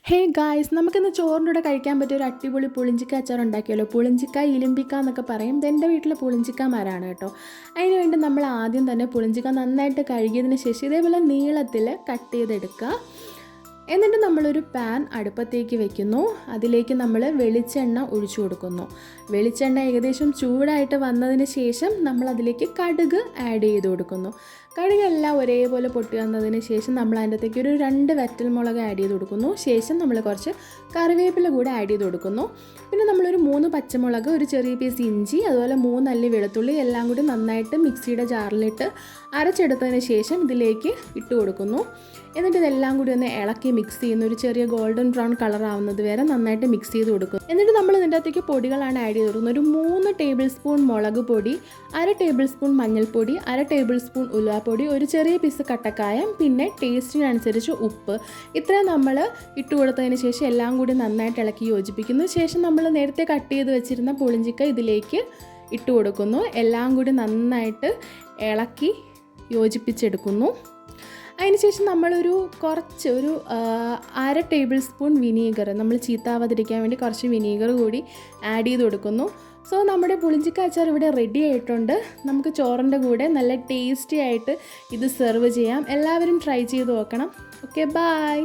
Hey guys, നമുക്കിന്ന് ചോറിൻ്റെ കൂടെ കഴിക്കാൻ പറ്റിയ ഒരു അടിപൊളി പുളിഞ്ചിക്ക അച്ചാർ ഉണ്ടാക്കിയല്ലോ. പുളിഞ്ചിക്ക ഇലിമ്പിക്ക എന്നൊക്കെ പറയും. ഇത് എൻ്റെ വീട്ടിലെ പുളിഞ്ചിക്ക മരമാണ് കേട്ടോ. അതിന് വേണ്ടി നമ്മൾ ആദ്യം തന്നെ പുളിഞ്ചിക്ക നന്നായിട്ട് കഴുകിയതിന് ശേഷം ഇതേപോലെ നീളത്തിൽ കട്ട് ചെയ്തെടുക്കുക. എന്നിട്ട് നമ്മളൊരു പാൻ അടുപ്പത്തേക്ക് വെക്കുന്നു. അതിലേക്ക് നമ്മൾ വെളിച്ചെണ്ണ ഒഴിച്ചു കൊടുക്കുന്നു. വെളിച്ചെണ്ണ ഏകദേശം ചൂടായിട്ട് വന്നതിന് ശേഷം നമ്മളതിലേക്ക് കടുക് ആഡ് ചെയ്ത് കൊടുക്കുന്നു. കടുകെല്ലാം ഒരേപോലെ പൊട്ടി വന്നതിന് ശേഷം നമ്മൾ അതിൻ്റെ അകത്തേക്ക് ഒരു 2 വറ്റൽമുളക് ആഡ് ചെയ്ത് കൊടുക്കുന്നു. ശേഷം നമ്മൾ കുറച്ച് കറിവേപ്പില കൂടെ ആഡ് ചെയ്ത് കൊടുക്കുന്നു. പിന്നെ നമ്മളൊരു 3 പച്ചമുളക്, ഒരു ചെറിയ പീസ് ഇഞ്ചി, അതുപോലെ 3 അല്ലി വെളുത്തുള്ളി എല്ലാം കൂടി നന്നായിട്ട് മിക്സിയുടെ ജാറിലിട്ട് അരച്ചെടുത്തതിന് ശേഷം ഇതിലേക്ക് ഇട്ട് കൊടുക്കുന്നു. എന്നിട്ട് ഇതെല്ലാം കൂടി ഒന്ന് ഇളക്കി മിക്സ് ചെയ്യുന്ന ഒരു ചെറിയ ഗോൾഡൻ ബ്രൗൺ കളർ ആവുന്നത് വരെ നന്നായിട്ട് മിക്സ് ചെയ്ത് കൊടുക്കും. എന്നിട്ട് നമ്മൾ ഇതിൻ്റെ അകത്തേക്ക് പൊടികളാണ് ആഡ് ചെയ്ത് കൊടുക്കുന്നത്. ഒരു 3 ടേബിൾ സ്പൂൺ മുളക് പൊടി, 1/2 ടേബിൾ സ്പൂൺ മഞ്ഞൾപ്പൊടി, 1/2 ടേബിൾ സ്പൂൺ ഉലുവാപ്പൊടി, ഒരു ചെറിയ പീസ് കട്ടക്കായം, പിന്നെ ടേസ്റ്റിനനുസരിച്ച് ഉപ്പ്. ഇത്രയും നമ്മൾ ഇട്ട് കൊടുത്തതിന് ശേഷം എല്ലാം കൂടി നന്നായിട്ട് ഇളക്കി യോജിപ്പിക്കുന്നു. ശേഷം നമ്മൾ നേരത്തെ കട്ട് ചെയ്ത് വെച്ചിരുന്ന പുളിഞ്ചിക്ക ഇതിലേക്ക് ഇട്ട് കൊടുക്കുന്നു. എല്ലാം കൂടി നന്നായിട്ട് ഇളക്കി യോജിപ്പിച്ചെടുക്കുന്നു. അതിനുശേഷം നമ്മളൊരു 1/2 ടേബിൾ സ്പൂൺ വിനീഗർ, നമ്മൾ ചീത്താവാതിരിക്കാൻ വേണ്ടി കുറച്ച് വിനീഗർ കൂടി ആഡ് ചെയ്ത് കൊടുക്കുന്നു. സോ നമ്മുടെ പുളിഞ്ചിക്ക അച്ചാർ ഇവിടെ റെഡി ആയിട്ടുണ്ട്. നമുക്ക് ചോറിൻ്റെ കൂടെ നല്ല ടേസ്റ്റി ആയിട്ട് ഇത് സെർവ് ചെയ്യാം. എല്ലാവരും ട്രൈ ചെയ്ത് നോക്കണം. Okay, by.